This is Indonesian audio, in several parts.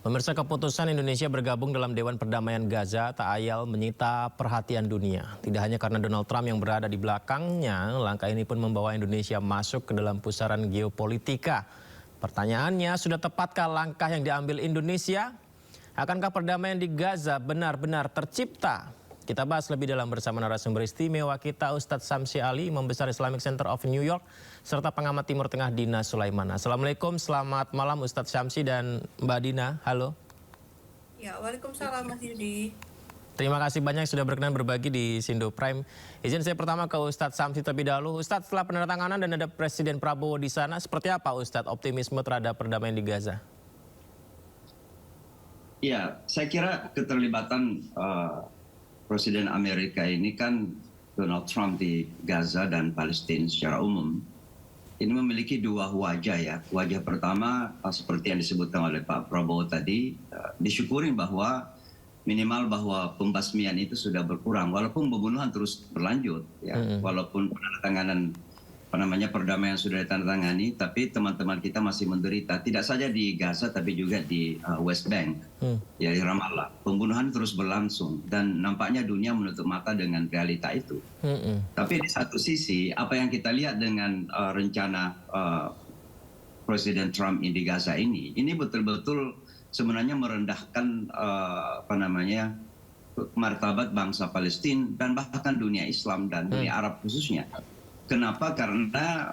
Pemirsa, keputusan Indonesia bergabung dalam Dewan Perdamaian Gaza tak ayal menyita perhatian dunia. Tidak hanya karena Donald Trump yang berada di belakangnya, langkah ini pun membawa Indonesia masuk ke dalam pusaran geopolitika. Pertanyaannya, sudah tepatkah langkah yang diambil Indonesia? Akankah perdamaian di Gaza benar-benar tercipta? Kita bahas lebih dalam bersama narasumber istimewa kita, Ustadz Samsi Ali, Imam Besar Islamic Center of New York, serta pengamat Timur Tengah Dina Sulaimana. Assalamualaikum, selamat malam Ustadz Samsi dan Mbak Dina, halo. Ya, waalaikumsalam Mas Yudi. Terima kasih banyak sudah berkenan berbagi di Sindo Prime. Izin saya pertama ke Ustadz Samsi terlebih dahulu. Ustadz, setelah penandatanganan dan ada Presiden Prabowo di sana, seperti apa Ustadz optimisme terhadap perdamaian di Gaza? Ya, saya kira keterlibatan Presiden Amerika ini kan Donald Trump di Gaza dan Palestina secara umum ini memiliki dua wajah ya. Wajah pertama seperti yang disebutkan oleh Pak Prabowo tadi, disyukuri bahwa minimal bahwa pembasmian itu sudah berkurang walaupun pembunuhan terus berlanjut ya. Walaupun penandatanganan perdamaian sudah ditandatangani, tapi teman-teman kita masih menderita, tidak saja di Gaza tapi juga di West Bank, ya di Ramallah. Pembunuhan terus berlangsung dan nampaknya dunia menutup mata dengan realita itu. Tapi di satu sisi, apa yang kita lihat dengan rencana Presiden Trump di Gaza ini betul-betul sebenarnya merendahkan martabat bangsa Palestina dan bahkan dunia Islam dan dunia Arab khususnya. Kenapa? Karena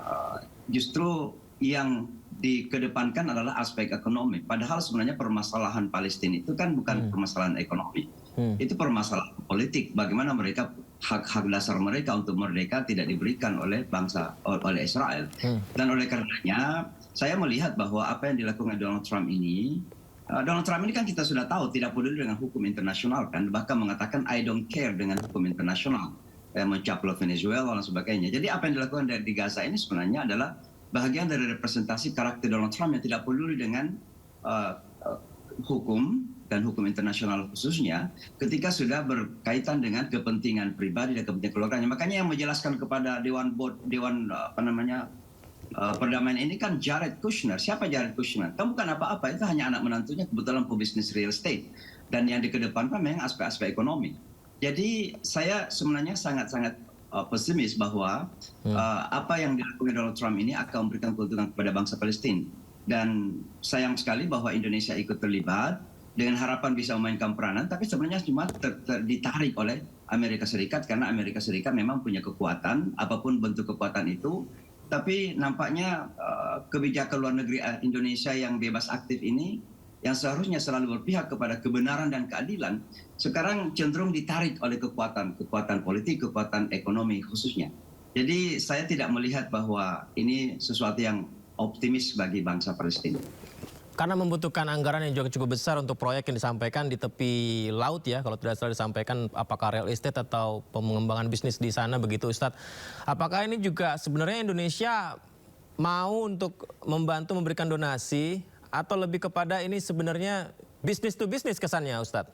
justru yang dikedepankan adalah aspek ekonomi. Padahal sebenarnya permasalahan Palestina itu kan bukan permasalahan ekonomi. Itu permasalahan politik. Bagaimana mereka hak-hak dasar mereka untuk merdeka tidak diberikan oleh oleh Israel. Dan oleh karenanya saya melihat bahwa apa yang dilakukan Donald Trump ini kan kita sudah tahu tidak peduli dengan hukum internasional kan. Bahkan mengatakan I don't care dengan hukum internasional. Mencaplok Venezuela dan sebagainya. Jadi apa yang dilakukan di Gaza ini sebenarnya adalah bagian dari representasi karakter Donald Trump yang tidak peduli dengan hukum dan hukum internasional khususnya ketika sudah berkaitan dengan kepentingan pribadi dan kepentingan keluarganya. Makanya yang menjelaskan kepada Dewan Perdamaian ini kan Jared Kushner. Siapa Jared Kushner? Kan bukan apa-apa, itu hanya anak menantunya kebetulan pebisnis real estate. Dan yang dikedepankan memang aspek-aspek ekonomi. Jadi saya sebenarnya sangat-sangat pesimis bahwa apa yang dilakukan Donald Trump ini akan memberikan keuntungan kepada bangsa Palestina. Dan sayang sekali bahwa Indonesia ikut terlibat dengan harapan bisa memainkan peranan, tapi sebenarnya cuma ditarik oleh Amerika Serikat karena Amerika Serikat memang punya kekuatan, apapun bentuk kekuatan itu. Tapi nampaknya kebijakan luar negeri Indonesia yang bebas aktif ini, yang seharusnya selalu berpihak kepada kebenaran dan keadilan, sekarang cenderung ditarik oleh kekuatan politik, kekuatan ekonomi khususnya. Jadi saya tidak melihat bahwa ini sesuatu yang optimis bagi bangsa Palestina. Karena membutuhkan anggaran yang juga cukup besar untuk proyek yang disampaikan di tepi laut ya, kalau tidak salah disampaikan apakah real estate atau pengembangan bisnis di sana begitu Ustadz. Apakah ini juga sebenarnya Indonesia mau untuk membantu memberikan donasi atau lebih kepada ini sebenarnya bisnis to bisnis kesannya Ustadz?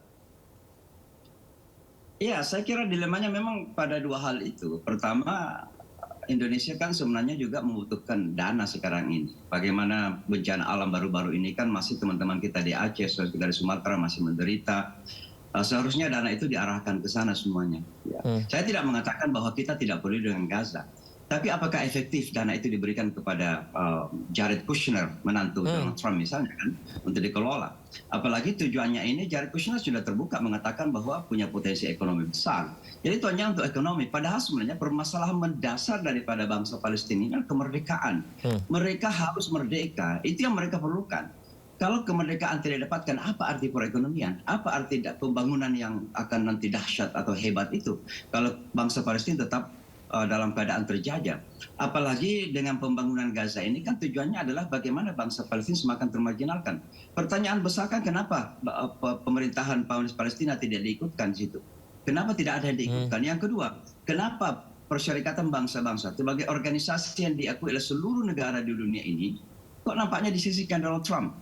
Iya, saya kira dilemanya memang pada dua hal itu. Pertama, Indonesia kan sebenarnya juga membutuhkan dana sekarang ini. Bagaimana bencana alam baru-baru ini kan masih teman-teman kita di Aceh, kita di Sumatera masih menderita. Seharusnya dana itu diarahkan ke sana semuanya. Ya. Saya tidak mengatakan bahwa kita tidak peduli dengan Gaza. Tapi apakah efektif dana itu diberikan kepada Jared Kushner, menantu Donald Trump misalnya kan, untuk dikelola. Apalagi tujuannya ini Jared Kushner sudah terbuka mengatakan bahwa punya potensi ekonomi besar. Jadi itu hanya untuk ekonomi. Padahal sebenarnya permasalahan mendasar daripada bangsa Palestina adalah kemerdekaan. Mereka harus merdeka, itu yang mereka perlukan. Kalau kemerdekaan tidak didapatkan, apa arti perekonomian? Apa arti pembangunan yang akan nanti dahsyat atau hebat itu? Kalau bangsa Palestina tetap dalam keadaan terjajah. Apalagi dengan pembangunan Gaza ini kan tujuannya adalah bagaimana bangsa Palestina semakin termarginalkan. Pertanyaan besar kan kenapa pemerintahan Palestina tidak diikutkan di situ? Kenapa tidak ada yang diikutkan? Yang kedua, kenapa Perserikatan Bangsa-Bangsa sebagai organisasi yang diakui oleh seluruh negara di dunia ini kok nampaknya disisihkan Donald Trump?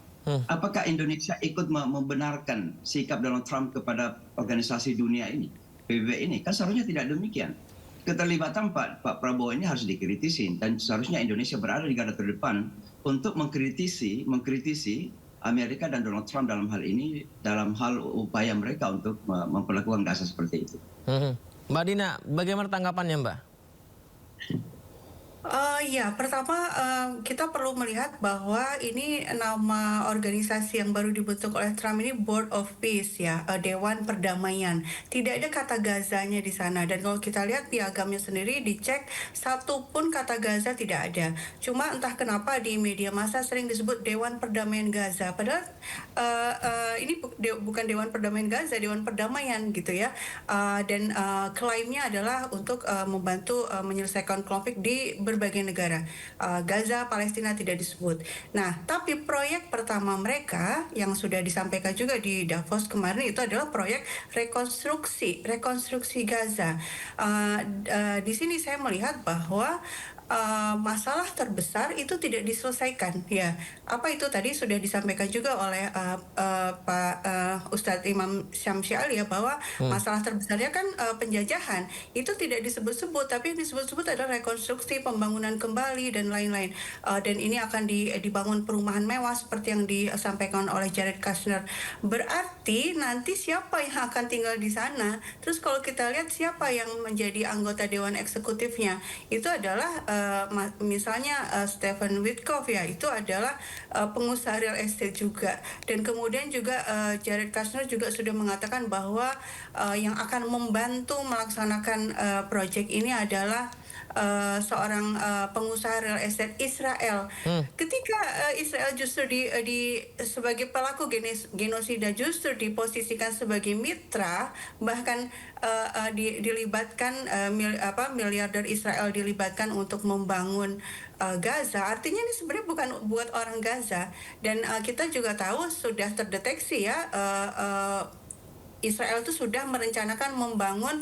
Apakah Indonesia ikut membenarkan sikap Donald Trump kepada organisasi dunia ini, PBB ini? Kan seharusnya tidak demikian. Keterlibatan Pak Prabowo ini harus dikritisi dan seharusnya Indonesia berada di garda terdepan untuk mengkritisi Amerika dan Donald Trump dalam hal ini, dalam hal upaya mereka untuk memperlakukan Gaza seperti itu. Mbak Dina, bagaimana tanggapannya Mbak? Ya, pertama kita perlu melihat bahwa ini nama organisasi yang baru dibentuk oleh Trump ini Board of Peace ya, Dewan Perdamaian. Tidak ada kata Gazanya di sana, dan kalau kita lihat piagamnya sendiri dicek, satu pun kata Gaza tidak ada. Cuma entah kenapa di media massa sering disebut Dewan Perdamaian Gaza, padahal ini bukan Dewan Perdamaian Gaza, Dewan Perdamaian gitu ya. Dan klaimnya adalah untuk membantu menyelesaikan konflik di berbagai negara. Gaza, Palestina tidak disebut. Nah, tapi proyek pertama mereka yang sudah disampaikan juga di Davos kemarin itu adalah proyek rekonstruksi Gaza. Di sini saya melihat bahwa masalah terbesar itu tidak diselesaikan ya. Apa itu tadi sudah disampaikan juga oleh Pak Ustadz Imam Syamsi Ali ya, bahwa masalah terbesarnya kan penjajahan itu tidak disebut-sebut, tapi yang disebut-sebut adalah rekonstruksi, pembangunan kembali dan lain-lain. Dan ini akan dibangun perumahan mewah seperti yang disampaikan oleh Jared Kushner. Berarti nanti siapa yang akan tinggal di sana? Terus kalau kita lihat siapa yang menjadi anggota Dewan Eksekutifnya, itu adalah misalnya Stephen Witkoff ya, itu adalah pengusaha real estate juga. Dan kemudian juga Jared Kushner juga sudah mengatakan bahwa yang akan membantu melaksanakan proyek ini adalah seorang pengusaha real estate Israel. Ketika Israel justru sebagai pelaku genosida justru diposisikan sebagai mitra, bahkan dilibatkan miliarder Israel dilibatkan untuk membangun Gaza, artinya ini sebenarnya bukan buat orang Gaza. Dan kita juga tahu sudah terdeteksi ya, Israel itu sudah merencanakan membangun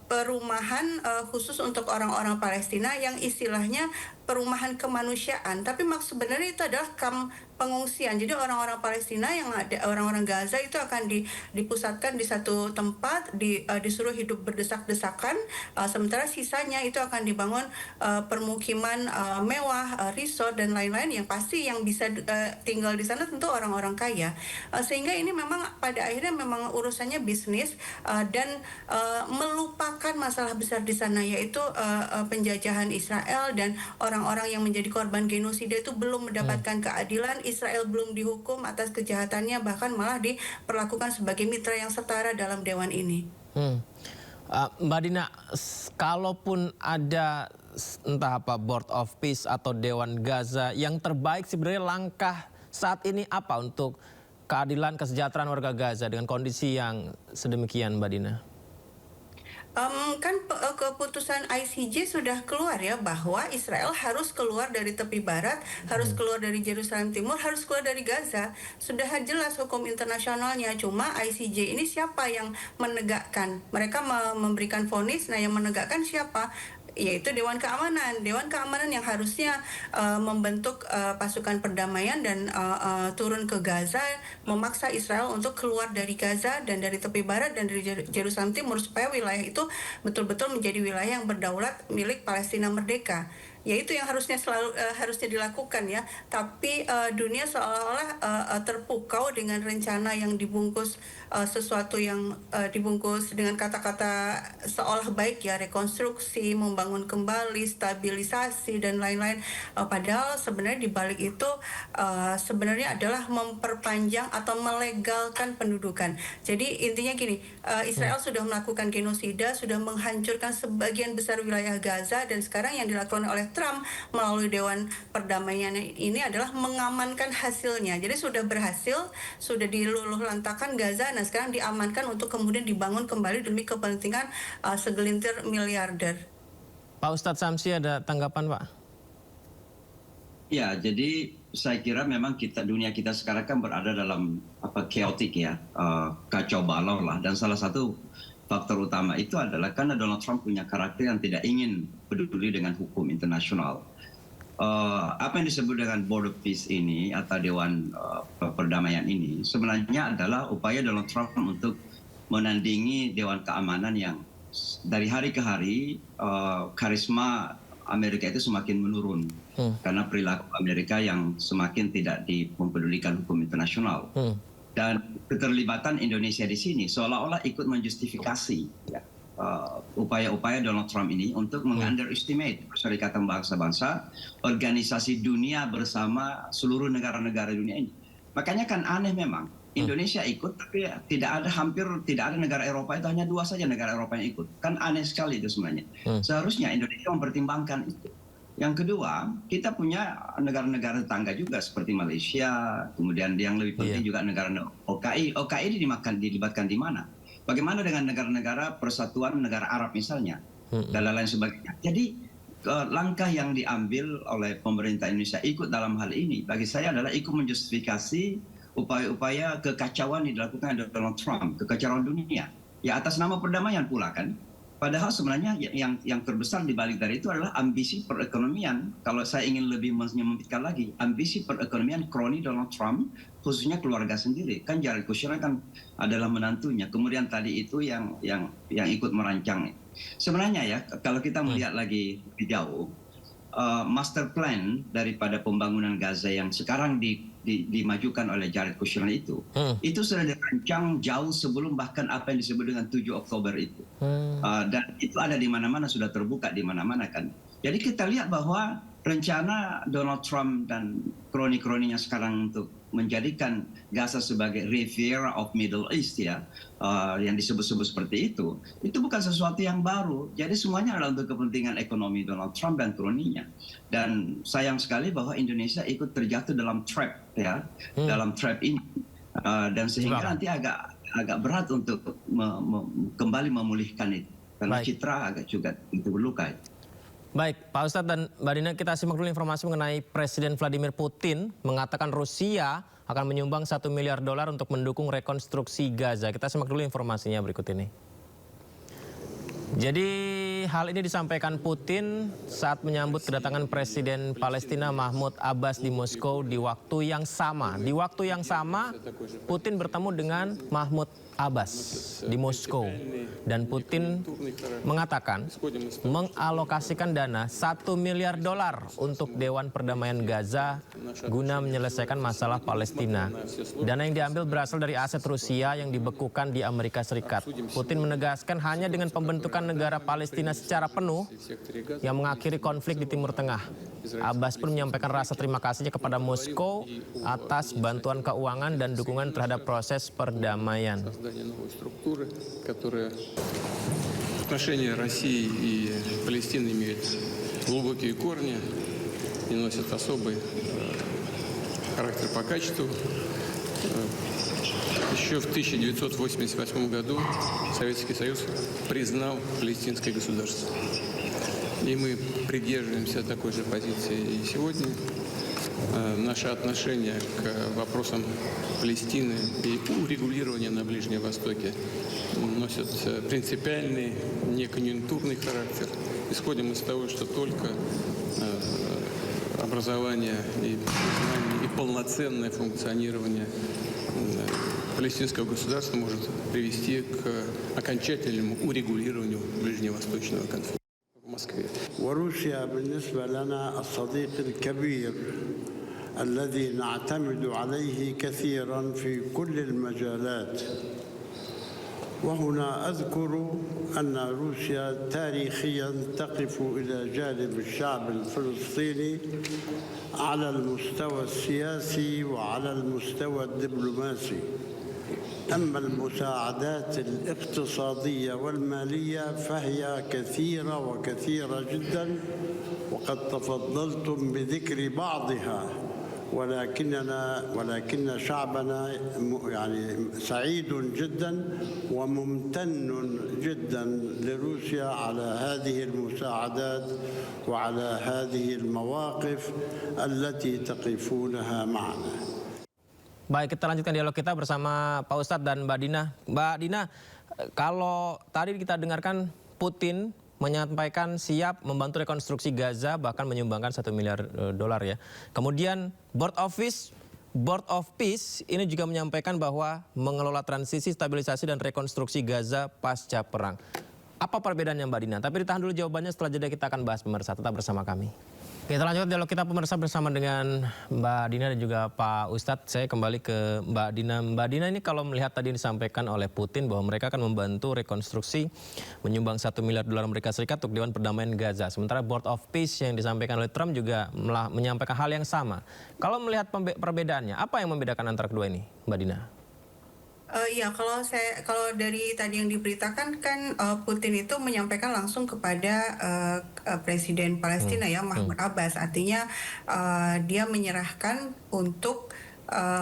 perumahan khusus untuk orang-orang Palestina yang istilahnya perumahan kemanusiaan, tapi maksud sebenarnya itu adalah kamp pengungsian. Jadi orang-orang Palestina yang ada, orang-orang Gaza itu akan dipusatkan di satu tempat, disuruh hidup berdesak-desakan, sementara sisanya itu akan dibangun permukiman mewah, resort dan lain-lain, yang pasti yang bisa tinggal di sana tentu orang-orang kaya. Sehingga ini memang pada akhirnya memang urusannya bisnis dan melupakan masalah besar di sana, yaitu penjajahan Israel dan orang-orang yang menjadi korban genosida itu belum mendapatkan keadilan. Israel belum dihukum atas kejahatannya, bahkan malah diperlakukan sebagai mitra yang setara dalam dewan ini. Mbak Dina, kalaupun ada entah apa Board of Peace atau Dewan Gaza, yang terbaik sebenarnya langkah saat ini apa untuk keadilan kesejahteraan warga Gaza dengan kondisi yang sedemikian, Mbak Dina? Kan keputusan ICJ sudah keluar ya, bahwa Israel harus keluar dari tepi barat, harus keluar dari Yerusalem Timur, harus keluar dari Gaza. Sudah jelas hukum internasionalnya. Cuma ICJ ini siapa yang menegakkan? Mereka memberikan vonis, nah yang menegakkan siapa? Yaitu Dewan Keamanan. Dewan Keamanan yang harusnya membentuk pasukan perdamaian dan turun ke Gaza, memaksa Israel untuk keluar dari Gaza dan dari tepi barat dan dari Yerusalem Timur, supaya wilayah itu betul-betul menjadi wilayah yang berdaulat milik Palestina merdeka. Ya itu yang harusnya harusnya dilakukan ya. Tapi dunia seolah-olah terpukau dengan rencana yang dibungkus sesuatu yang dibungkus dengan kata-kata seolah baik ya, rekonstruksi, membangun kembali, stabilisasi dan lain-lain. Padahal sebenarnya di balik itu sebenarnya adalah memperpanjang atau melegalkan pendudukan. Jadi intinya gini, Israel sudah melakukan genosida, sudah menghancurkan sebagian besar wilayah Gaza, dan sekarang yang dilakukan oleh Trump melalui Dewan Perdamaian ini adalah mengamankan hasilnya. Jadi sudah berhasil, sudah diluluhlantakkan Gaza, nah sekarang diamankan untuk kemudian dibangun kembali demi kepentingan segelintir miliarder. Pak Ustadz Syamsi ada tanggapan, Pak? Ya, jadi saya kira memang dunia kita sekarang kan berada dalam chaotic ya, kacau balau lah, dan salah satu faktor utama itu adalah karena Donald Trump punya karakter yang tidak ingin peduli dengan hukum internasional. Apa yang disebut dengan Board of Peace ini atau Dewan Perdamaian ini sebenarnya adalah upaya Donald Trump untuk menandingi Dewan Keamanan yang dari hari ke hari karisma Amerika itu semakin menurun karena perilaku Amerika yang semakin tidak mempedulikan hukum internasional. Dan keterlibatan Indonesia di sini seolah-olah ikut menjustifikasi upaya-upaya Donald Trump ini untuk meng-underestimate Perserikatan Bangsa-Bangsa, organisasi dunia bersama seluruh negara-negara dunia ini. Makanya kan aneh memang, Indonesia ikut tapi hampir tidak ada negara Eropa, itu hanya 2 saja negara Eropa yang ikut. Kan aneh sekali itu sebenarnya. Seharusnya Indonesia mempertimbangkan itu. Yang kedua, kita punya negara-negara tetangga juga seperti Malaysia, kemudian yang lebih penting juga negara OKI. OKI dilibatkan di mana? Bagaimana dengan negara-negara Persatuan Negara Arab misalnya, dan lain sebagainya. Jadi langkah yang diambil oleh pemerintah Indonesia ikut dalam hal ini, bagi saya adalah ikut menjustifikasi upaya-upaya kekacauan yang dilakukan oleh Donald Trump, kekacauan dunia. Ya atas nama perdamaian pula kan. Padahal sebenarnya yang terbesar di balik dari itu adalah ambisi perekonomian. Kalau saya ingin lebih menyempitkan lagi, ambisi perekonomian kroni Donald Trump, khususnya keluarga sendiri. Kan Jared Kushner kan adalah menantunya. Kemudian tadi itu yang ikut merancang. Sebenarnya ya, kalau kita melihat lagi lebih jauh, master plan daripada pembangunan Gaza yang sekarang dimajukan oleh Jared Kushner itu sudah dirancang jauh sebelum bahkan apa yang disebut dengan 7 Oktober itu. Dan itu ada di mana-mana, sudah terbuka di mana-mana kan. Jadi kita lihat bahwa rencana Donald Trump dan kroni-kroninya sekarang untuk menjadikan Gaza sebagai Riviera of Middle East ya, yang disebut-sebut seperti itu bukan sesuatu yang baru. Jadi semuanya adalah untuk kepentingan ekonomi Donald Trump dan kroninya. Dan sayang sekali bahwa Indonesia ikut terjatuh dalam trap ya, dalam trap ini, dan sehingga nanti agak berat untuk kembali memulihkan itu, karena citra agak juga itu berluka. Baik, Pak Ustadz dan Mbak Dina, kita simak dulu informasi mengenai Presiden Vladimir Putin mengatakan Rusia akan menyumbang $1 miliar untuk mendukung rekonstruksi Gaza. Kita simak dulu informasinya berikut ini. Jadi hal ini disampaikan Putin saat menyambut kedatangan Presiden Palestina Mahmud Abbas di Moskow di waktu yang sama. Di waktu yang sama, Putin bertemu dengan Mahmud Abbas di Moskow. Dan Putin mengatakan mengalokasikan dana $1 miliar untuk Dewan Perdamaian Gaza guna menyelesaikan masalah Palestina. Dana yang diambil berasal dari aset Rusia yang dibekukan di Amerika Serikat. Putin menegaskan hanya dengan pembentukan negara Palestina secara penuh yang mengakhiri konflik di Timur Tengah. Abbas pun menyampaikan rasa terima kasihnya kepada Moskow atas bantuan keuangan dan dukungan terhadap proses perdamaian. Отношения России и Палестины имеют глубокие корни и носят особый характер по качеству. Еще в 1988 году Советский Союз признал палестинское государство. И мы придерживаемся такой же позиции и сегодня. Наше отношение к вопросам Палестины и урегулирования на Ближнем Востоке носят принципиальный, не конъюнктурный характер. Исходим из того, что только образование и полноценное функционирование палестинского государства может привести к окончательному урегулированию ближневосточного конфликта в Москве. وروسيا بالنسبة لنا الصديق الكبير الذي نعتمد عليه كثيرا في كل المجالات. وهنا أذكر أن روسيا تاريخيا تقف إلى جانب الشعب الفلسطيني على المستوى السياسي وعلى المستوى الدبلوماسي. أما المساعدات الاقتصادية والمالية فهي كثيرة وكثيرة جدا، وقد تفضلتم بذكر بعضها، ولكن شعبنا يعني سعيد جدا وممتن جدا لروسيا على هذه المساعدات وعلى هذه المواقف التي تقفونها معنا. Baik, kita lanjutkan dialog kita bersama Pak Ustadz dan Mbak Dina. Mbak Dina, kalau tadi kita dengarkan Putin menyampaikan siap membantu rekonstruksi Gaza, bahkan menyumbangkan $1 miliar ya. Kemudian Board of Peace ini juga menyampaikan bahwa mengelola transisi, stabilisasi dan rekonstruksi Gaza pasca perang. Apa perbedaannya Mbak Dina? Tapi ditahan dulu jawabannya, setelah jeda kita akan bahas pemirsa. Tetap bersama kami. Kita lanjutkan dialog kita pemirsa bersama dengan Mbak Dina dan juga Pak Ustadz. Saya kembali ke Mbak Dina. Mbak Dina, ini kalau melihat tadi disampaikan oleh Putin bahwa mereka akan membantu rekonstruksi menyumbang 1 miliar dolar Amerika Serikat untuk Dewan Perdamaian Gaza. Sementara Board of Peace yang disampaikan oleh Trump juga menyampaikan hal yang sama. Kalau melihat perbedaannya, apa yang membedakan antara kedua ini, Mbak Dina? Ya, kalau dari tadi yang diberitakan kan Putin itu menyampaikan langsung kepada Presiden Palestina ya Mahmud Abbas, artinya dia menyerahkan untuk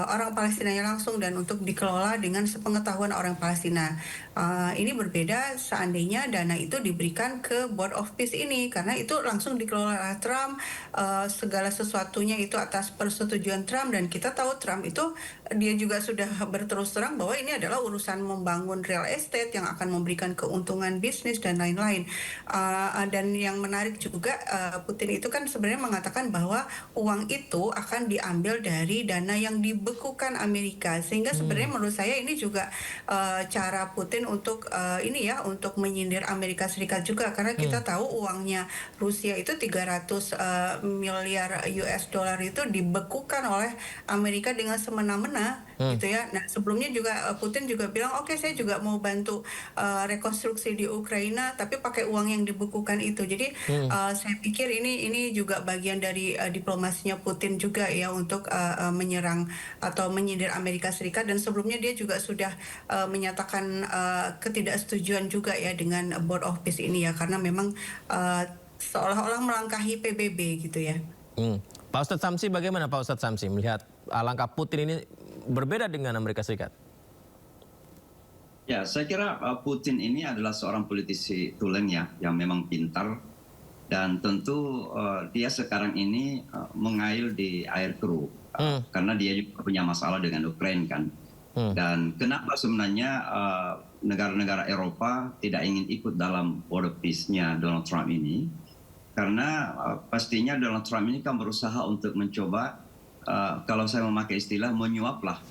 orang Palestinanya langsung dan untuk dikelola dengan sepengetahuan orang Palestina. Ini berbeda seandainya dana itu diberikan ke Board of Peace ini, karena itu langsung dikelola oleh Trump, segala sesuatunya itu atas persetujuan Trump, dan kita tahu Trump itu dia juga sudah berterus terang bahwa ini adalah urusan membangun real estate yang akan memberikan keuntungan bisnis dan lain-lain. Dan yang menarik juga Putin itu kan sebenarnya mengatakan bahwa uang itu akan diambil dari dana yang dibekukan Amerika, sehingga sebenarnya menurut saya ini juga cara Putin untuk untuk menyindir Amerika Serikat juga, karena kita tahu uangnya Rusia itu 300 miliar US dollar itu dibekukan oleh Amerika dengan semena-mena gitu ya. Nah, sebelumnya juga Putin juga bilang oke, saya juga mau bantu rekonstruksi di Ukraina tapi pakai uang yang dibekukan itu. Jadi saya pikir ini juga bagian dari diplomasinya Putin juga ya untuk menyerang atau menyindir Amerika Serikat, dan sebelumnya dia juga sudah menyatakan ketidaksetujuan juga ya dengan Board of Peace ini ya, karena memang seolah-olah melangkahi PBB gitu ya. Pak Ustadz Samsi, bagaimana Pak Ustadz Samsi melihat langkah Putin ini berbeda dengan Amerika Serikat? Ya, saya kira Putin ini adalah seorang politisi tulen ya, yang memang pintar, dan tentu dia sekarang ini mengail di air keruh karena dia juga punya masalah dengan Ukraina kan. Dan kenapa sebenarnya negara-negara Eropa tidak ingin ikut dalam Board of Peace-nya Donald Trump ini? Karena pastinya Donald Trump ini kan berusaha untuk mencoba, kalau saya memakai istilah, menyuaplah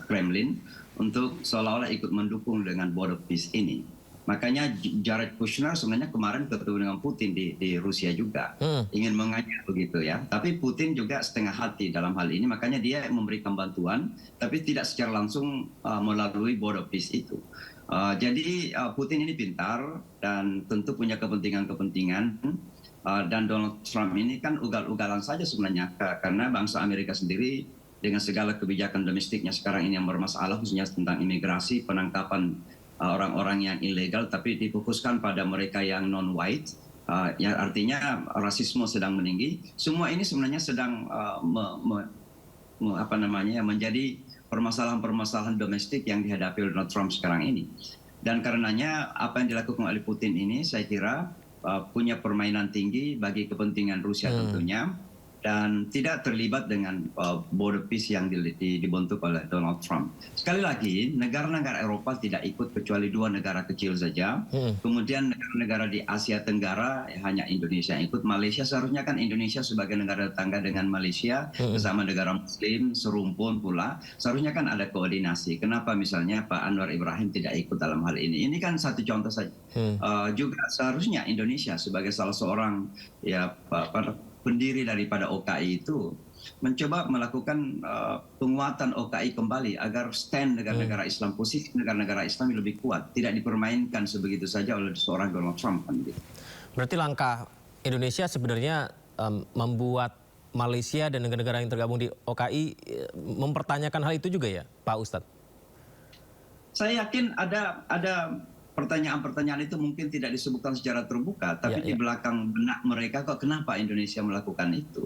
Kremlin untuk seolah-olah ikut mendukung dengan Board of Peace ini. Makanya Jared Kushner sebenarnya kemarin ketemu dengan Putin di Rusia juga, ingin mengajak begitu ya. Tapi Putin juga setengah hati dalam hal ini, makanya dia memberikan bantuan, tapi tidak secara langsung melalui Board of Peace itu. Jadi Putin ini pintar dan tentu punya kepentingan-kepentingan. Dan Donald Trump ini kan ugal-ugalan saja sebenarnya, karena bangsa Amerika sendiri dengan segala kebijakan domestiknya sekarang ini yang bermasalah, khususnya tentang imigrasi, penangkapan orang-orang yang ilegal, tapi difokuskan pada mereka yang non-white, yang artinya rasisme sedang meninggi. Semua ini sebenarnya sedang menjadi permasalahan-permasalahan domestik yang dihadapi oleh Donald Trump sekarang ini. Dan karenanya apa yang dilakukan oleh Putin ini saya kira punya permainan tinggi bagi kepentingan Rusia tentunya, dan tidak terlibat dengan Board of Peace yang dibentuk oleh Donald Trump. Sekali lagi, negara-negara Eropa tidak ikut kecuali 2 negara kecil saja. Kemudian negara-negara di Asia Tenggara hanya Indonesia yang ikut. Malaysia, seharusnya kan Indonesia sebagai negara tetangga dengan Malaysia, bersama negara Muslim, serumpun pula. Seharusnya kan ada koordinasi. Kenapa misalnya Pak Anwar Ibrahim tidak ikut dalam hal ini? Ini kan satu contoh saja. Juga seharusnya Indonesia sebagai salah seorang pendiri daripada OKI itu mencoba melakukan penguatan OKI kembali agar stand negara-negara Islam, posisi negara-negara Islam lebih kuat, tidak dipermainkan sebegitu saja oleh seorang Donald Trump. Berarti langkah Indonesia sebenarnya membuat Malaysia dan negara-negara yang tergabung di OKI mempertanyakan hal itu juga ya, Pak Ustadz? Saya yakin ada pertanyaan-pertanyaan itu mungkin tidak disebutkan secara terbuka, tapi di belakang benak mereka kok kenapa Indonesia melakukan itu?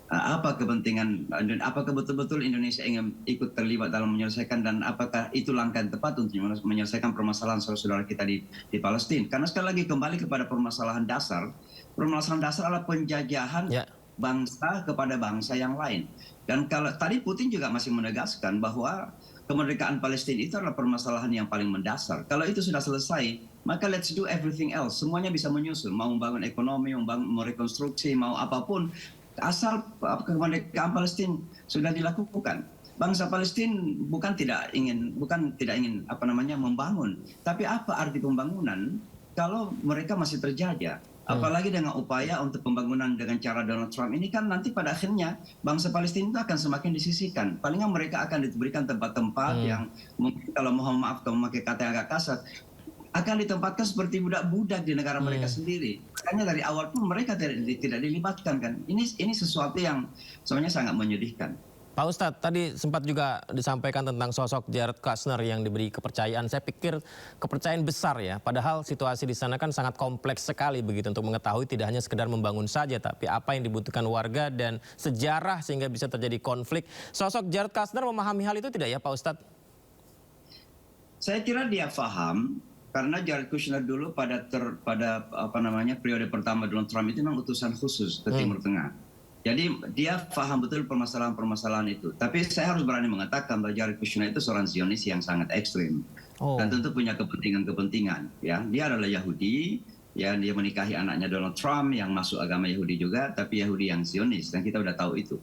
Apa kepentingan, apakah betul-betul Indonesia ingin ikut terlibat dalam menyelesaikan, dan apakah itu langkah yang tepat untuk menyelesaikan permasalahan saudara-saudara kita di Palestina? Karena sekali lagi kembali kepada permasalahan dasar adalah penjajahan bangsa kepada bangsa yang lain. Dan kalau tadi Putin juga masih menegaskan bahwa kemerdekaan Palestina itu adalah permasalahan yang paling mendasar. Kalau itu sudah selesai, maka let's do everything else. Semuanya bisa menyusul. Mau membangun ekonomi, mau rekonstruksi, mau apapun. Asal kemerdekaan Palestina sudah dilakukan. Bangsa Palestina bukan tidak ingin membangun. Tapi apa arti pembangunan kalau mereka masih terjajah. Apalagi dengan upaya untuk pembangunan dengan cara Donald Trump ini kan nanti pada akhirnya bangsa Palestina itu akan semakin disisihkan. Palingnya mereka akan diberikan tempat-tempat yang mungkin kalau mohon maaf kalau memakai kata yang agak kasar, akan ditempatkan seperti budak-budak di negara mereka sendiri. Makanya dari awal pun mereka tidak dilibatkan kan. Ini sesuatu yang sebenarnya sangat menyedihkan. Pak Ustadz, tadi sempat juga disampaikan tentang sosok Jared Kushner yang diberi kepercayaan. Saya pikir kepercayaan besar ya, padahal situasi di sana kan sangat kompleks sekali begitu untuk mengetahui tidak hanya sekedar membangun saja, tapi apa yang dibutuhkan warga dan sejarah sehingga bisa terjadi konflik. Sosok Jared Kushner memahami hal itu tidak ya Pak Ustadz? Saya kira dia paham, karena Jared Kushner dulu pada periode pertama Donald Trump itu memang utusan khusus ke Timur Tengah. Jadi dia paham betul permasalahan-permasalahan itu. Tapi saya harus berani mengatakan bahwa Jared Kushner itu seorang Zionis yang sangat ekstrim. Dan tentu punya kepentingan-kepentingan. Ya, dia adalah Yahudi, ya dia menikahi anaknya Donald Trump yang masuk agama Yahudi juga, tapi Yahudi yang Zionis, dan kita udah tahu itu.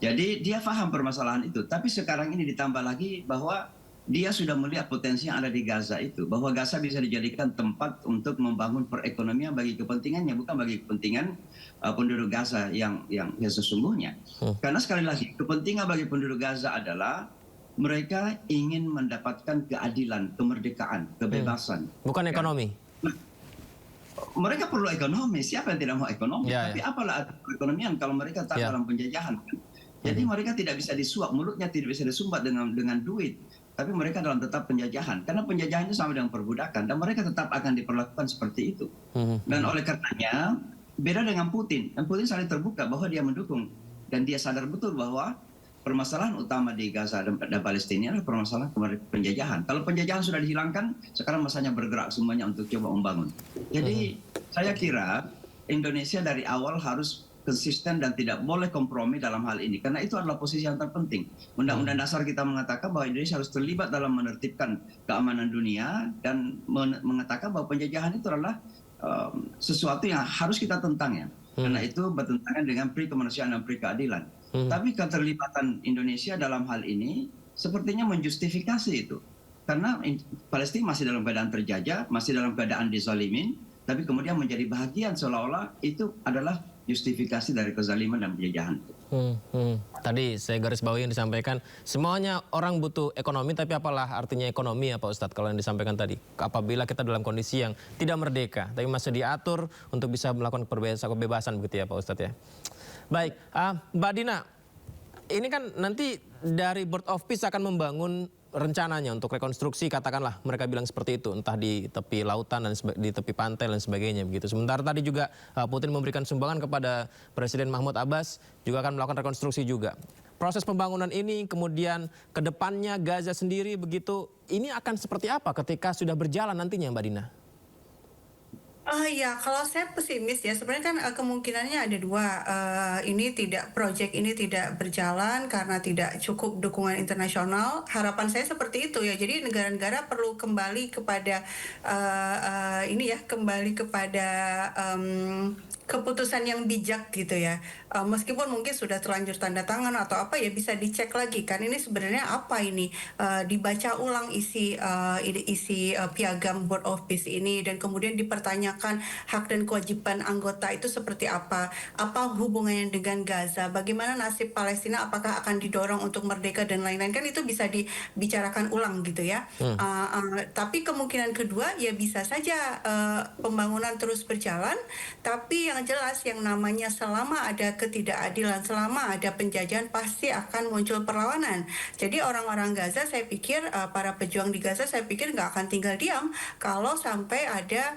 Jadi dia paham permasalahan itu. Tapi sekarang ini ditambah lagi bahwa dia sudah melihat potensi yang ada di Gaza itu, bahwa Gaza bisa dijadikan tempat untuk membangun perekonomian bagi kepentingannya, bukan bagi kepentingan penduduk Gaza yang sesungguhnya. Karena sekali lagi, kepentingan bagi penduduk Gaza adalah mereka ingin mendapatkan keadilan, kemerdekaan, kebebasan. Bukan ekonomi. Mereka perlu ekonomi, siapa yang tidak mau ekonomi? Tapi apalah perekonomian kalau mereka tak dalam penjajahan. Jadi mereka tidak bisa disuap, mulutnya tidak bisa disumbat dengan duit. Tapi mereka dalam tetap penjajahan. Karena penjajahan itu sama dengan perbudakan. Dan mereka tetap akan diperlakukan seperti itu. Dan oleh karenanya, beda dengan Putin. Dan Putin saling terbuka bahwa dia mendukung. Dan dia sadar betul bahwa permasalahan utama di Gaza dan Palestina adalah permasalahan penjajahan. Kalau penjajahan sudah dihilangkan, sekarang masanya bergerak semuanya untuk coba membangun. Jadi saya kira Indonesia dari awal harus konsisten dan tidak boleh kompromi dalam hal ini. Karena itu adalah posisi yang terpenting. Undang-undang dasar kita mengatakan bahwa Indonesia harus terlibat dalam menertibkan keamanan dunia dan mengatakan bahwa penjajahan itu adalah sesuatu yang harus kita tentang ya. Karena itu bertentangan dengan pri kemanusiaan dan pri keadilan. Tapi keterlibatan Indonesia dalam hal ini sepertinya menjustifikasi itu. Karena Palestina masih dalam keadaan terjajah, masih dalam keadaan dizalimin, tapi kemudian menjadi bahagian seolah-olah itu adalah justifikasi dari kezaliman dan penjajahan. Tadi saya garis bawahi yang disampaikan, semuanya orang butuh ekonomi, tapi apalah artinya ekonomi ya Pak Ustadz kalau yang disampaikan tadi. Apabila kita dalam kondisi yang tidak merdeka, tapi masih diatur untuk bisa melakukan kebebasan begitu ya Pak Ustadz ya. Baik, Mbak Dina, ini kan nanti dari Board of Peace akan membangun rencananya untuk rekonstruksi, katakanlah mereka bilang seperti itu, entah di tepi lautan dan di tepi pantai dan sebagainya begitu. Sementara tadi juga Putin memberikan sumbangan kepada Presiden Mahmud Abbas juga akan melakukan rekonstruksi juga. Proses pembangunan ini kemudian ke depannya Gaza sendiri begitu, ini akan seperti apa ketika sudah berjalan nantinya Mbak Dina? Ya, kalau saya pesimis ya, sebenarnya kan kemungkinannya ada dua. Proyek ini tidak berjalan karena tidak cukup dukungan internasional. Harapan saya seperti itu ya. Jadi negara-negara perlu kembali kepada keputusan yang bijak gitu ya. Meskipun mungkin sudah terlanjur tanda tangan atau apa ya, bisa dicek lagi kan ini sebenarnya apa ini, dibaca ulang isi piagam Board of Peace ini, dan kemudian dipertanyakan hak dan kewajiban anggota itu seperti apa hubungannya dengan Gaza, bagaimana nasib Palestina, apakah akan didorong untuk merdeka dan lain-lain, kan itu bisa dibicarakan ulang gitu ya. Tapi kemungkinan kedua ya bisa saja pembangunan terus berjalan, tapi yang jelas yang namanya selama ada ketidakadilan, selama ada penjajahan, pasti akan muncul perlawanan. Jadi orang-orang Gaza, saya pikir para pejuang di Gaza, saya pikir nggak akan tinggal diam kalau sampai ada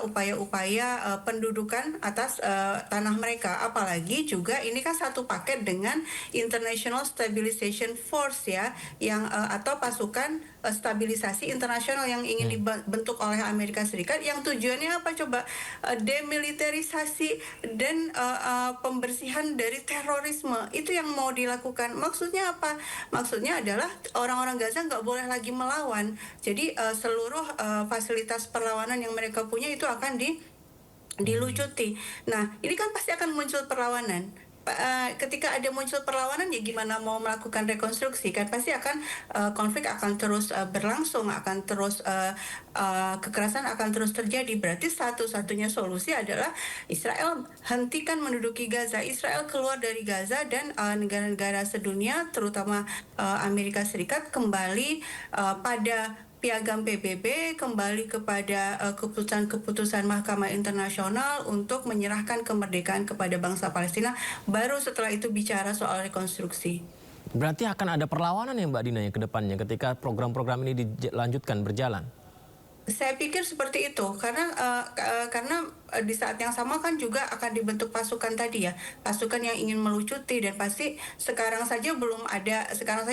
upaya-upaya pendudukan atas tanah mereka. Apalagi juga ini kan satu paket dengan International Stabilization Force ya, yang atau pasukan stabilisasi internasional yang ingin dibentuk oleh Amerika Serikat, yang tujuannya apa coba? Demilitarisasi dan pembersihan dari terorisme. Itu yang mau dilakukan. Maksudnya apa? Maksudnya adalah orang-orang Gaza nggak boleh lagi melawan. Jadi seluruh fasilitas perlawanan yang mereka punya itu akan dilucuti. Nah, ini kan pasti akan muncul perlawanan. ketika ada muncul perlawanan ya gimana mau melakukan rekonstruksi kan pasti akan konflik akan terus berlangsung, akan terus kekerasan akan terus terjadi. Berarti satu-satunya solusi adalah Israel hentikan menduduki Gaza, Israel keluar dari Gaza dan negara-negara sedunia terutama Amerika Serikat kembali pada piagam PBB, kembali kepada keputusan-keputusan Mahkamah Internasional untuk menyerahkan kemerdekaan kepada bangsa Palestina. Baru setelah itu bicara soal rekonstruksi. Berarti akan ada perlawanan ya Mbak Dina ya ke depannya ketika program-program ini dilanjutkan berjalan? Saya pikir seperti itu karena di saat yang sama kan juga akan dibentuk pasukan tadi ya, pasukan yang ingin melucuti dan pasti sekarang saja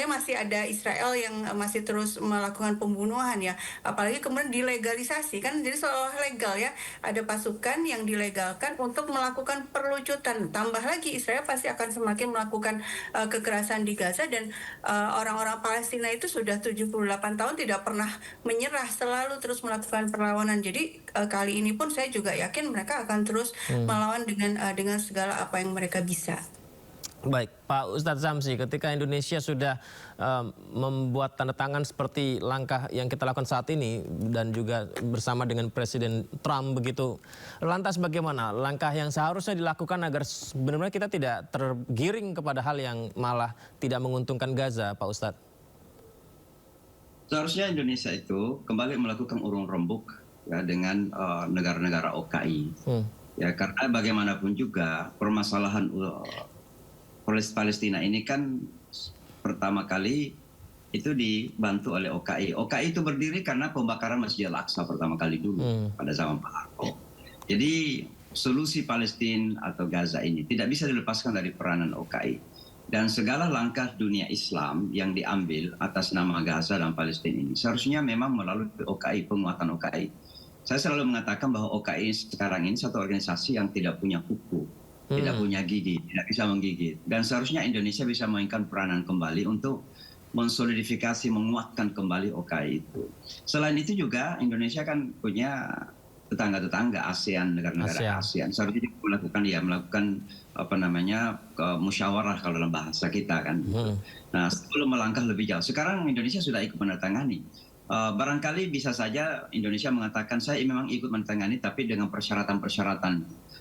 masih ada Israel yang masih terus melakukan pembunuhan ya, apalagi kemudian dilegalisasi kan, jadi seolah legal ya, ada pasukan yang dilegalkan untuk melakukan perlucutan. Tambah lagi Israel pasti akan semakin melakukan kekerasan di Gaza dan orang-orang Palestina itu sudah 78 tahun tidak pernah menyerah, selalu terus melakukan perlawanan. Jadi kali ini pun saya juga yakin mereka akan terus melawan dengan segala apa yang mereka bisa. Baik, Pak Ustadz Samsi, ketika Indonesia sudah membuat tanda tangan seperti langkah yang kita lakukan saat ini dan juga bersama dengan Presiden Trump begitu, lantas bagaimana langkah yang seharusnya dilakukan agar benar-benar kita tidak tergiring kepada hal yang malah tidak menguntungkan Gaza, Pak Ustadz? Seharusnya Indonesia itu kembali melakukan urung rembuk ya dengan negara-negara OKI. Ya karena bagaimanapun juga permasalahan Palestina ini kan pertama kali itu dibantu oleh OKI. OKI itu berdiri karena pembakaran Masjid Al-Aqsa pertama kali dulu pada zaman Pak Harto. Jadi solusi Palestina atau Gaza ini tidak bisa dilepaskan dari peranan OKI. Dan segala langkah dunia Islam yang diambil atas nama Gaza dan Palestina ini seharusnya memang melalui OKI, penguatan OKI. Saya selalu mengatakan bahwa OKI sekarang ini satu organisasi yang tidak punya kuku, tidak punya gigi, tidak bisa menggigit. Dan seharusnya Indonesia bisa memainkan peranan kembali untuk mensolidifikasi, menguatkan kembali OKI itu. Selain itu juga Indonesia kan punya tetangga-tetangga ASEAN, negara-negara ASEAN. Seharusnya melakukan musyawarah kalau dalam bahasa kita kan. Nah, sebelum melangkah lebih jauh. Sekarang Indonesia sudah ikut menandatangani. Barangkali bisa saja Indonesia mengatakan saya memang ikut menandatangani tapi dengan persyaratan-persyaratan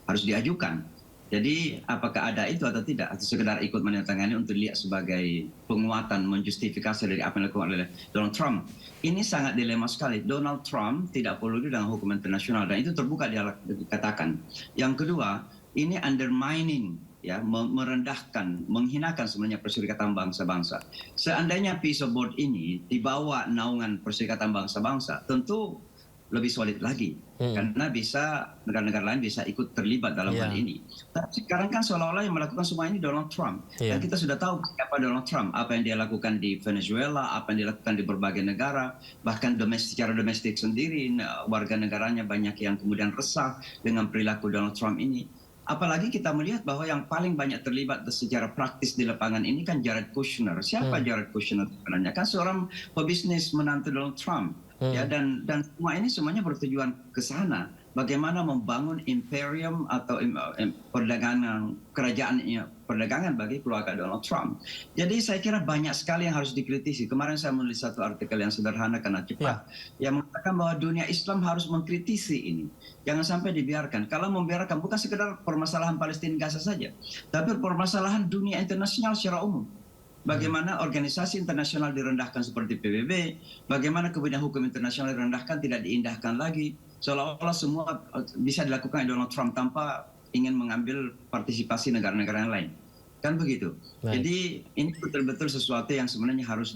harus diajukan. Jadi apakah ada itu atau tidak, atau sekedar ikut menandatangani untuk dilihat sebagai penguatan, menjustifikasi dari apa yang dilakukan oleh Donald Trump. Ini sangat dilema sekali. Donald Trump tidak perlu dengan hukum internasional dan itu terbuka dikatakan. Yang kedua, ini undermining, ya, merendahkan, menghinakan sebenarnya Perserikatan Bangsa-Bangsa. Seandainya Peace Board ini dibawa naungan Perserikatan Bangsa-Bangsa, tentu lebih solid lagi karena bisa negara-negara lain bisa ikut terlibat dalam hal ini. Tapi sekarang kan seolah-olah yang melakukan semua ini Donald Trump. Dan kita sudah tahu siapa Donald Trump, apa yang dia lakukan di Venezuela, apa yang dilakukan di berbagai negara, bahkan secara domestik sendiri warga negaranya banyak yang kemudian resah dengan perilaku Donald Trump ini. Apalagi kita melihat bahwa yang paling banyak terlibat secara praktis di lapangan ini kan Jared Kushner. Siapa Jared Kushner sebenarnya? Kan seorang pebisnis menantu Donald Trump. Ya, dan semua ini semuanya bertujuan ke sana. Bagaimana membangun imperium atau perdagangan bagi keluarga Donald Trump. Jadi saya kira banyak sekali yang harus dikritisi. Kemarin saya menulis satu artikel yang sederhana karena cepat, yang mengatakan bahwa dunia Islam harus mengkritisi ini. Jangan sampai dibiarkan. Kalau membiarkan bukan sekedar permasalahan Palestina Gaza saja, tapi permasalahan dunia internasional secara umum. Bagaimana organisasi internasional direndahkan seperti PBB, bagaimana kemudian hukum internasional direndahkan, tidak diindahkan lagi, seolah-olah semua bisa dilakukan oleh Donald Trump tanpa ingin mengambil partisipasi negara-negara yang lain. Kan begitu. Jadi ini betul-betul sesuatu yang sebenarnya harus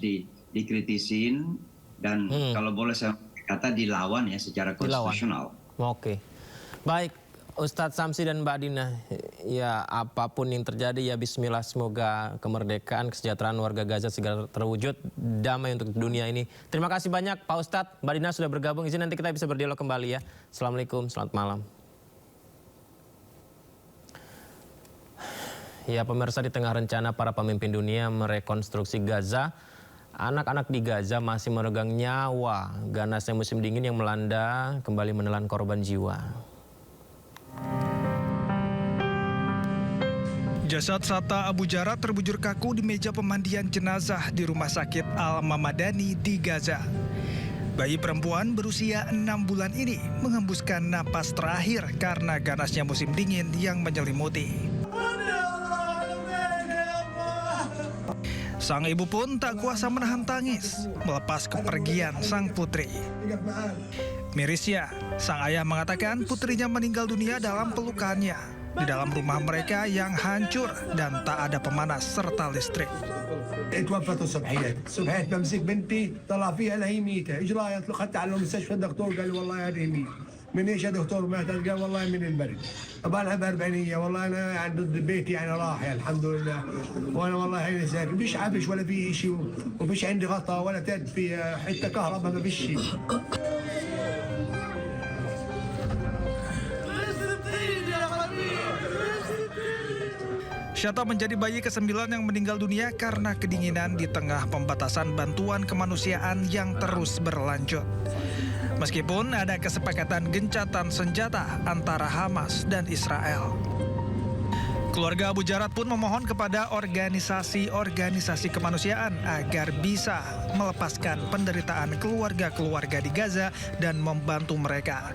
dikritisin dan kalau boleh saya kata dilawan ya secara konstitusional. Oke. Baik. Ustadz Samsi dan Mbak Dina, ya apapun yang terjadi ya bismillah, semoga kemerdekaan, kesejahteraan warga Gaza segera terwujud, damai untuk dunia ini. Terima kasih banyak Pak Ustadz, Mbak Dina sudah bergabung. Izin nanti kita bisa berdialog kembali ya. Assalamualaikum, selamat malam. Ya pemirsa, di tengah rencana para pemimpin dunia merekonstruksi Gaza, anak-anak di Gaza masih meregang nyawa. Ganasnya musim dingin yang melanda kembali menelan korban jiwa. Jasad Sata Abu Jarat terbujur kaku di meja pemandian jenazah di Rumah Sakit Al-Mamadani di Gaza. Bayi perempuan berusia 6 bulan ini menghembuskan napas terakhir karena ganasnya musim dingin yang menyelimuti. Sang ibu pun tak kuasa menahan tangis melepas kepergian sang putri. Mirisnya, sang ayah mengatakan putrinya meninggal dunia dalam pelukannya di dalam rumah mereka yang hancur dan tak ada pemanas serta listrik. توفت الصبحيات بمسك بنتي طلع فيها لا هي ميته اجراء يطلق حتى على المستشفى الدكتور قال لي والله هذه ميته من ايش يا دكتور ماتت قال والله من البرد طبعا لها بأربعينية والله انا يعني ضد بيتي يعني راح يعني الحمد لله وانا والله هيني ساكن فيش عفش ولا في شيء وفيش عندي غطاء ولا تد في حتى كهرباء ما فيش شيء. Syata menjadi bayi ke-9 yang meninggal dunia karena kedinginan di tengah pembatasan bantuan kemanusiaan yang terus berlanjut. Meskipun ada kesepakatan gencatan senjata antara Hamas dan Israel. Keluarga Abu Jarat pun memohon kepada organisasi-organisasi kemanusiaan agar bisa melepaskan penderitaan keluarga-keluarga di Gaza dan membantu mereka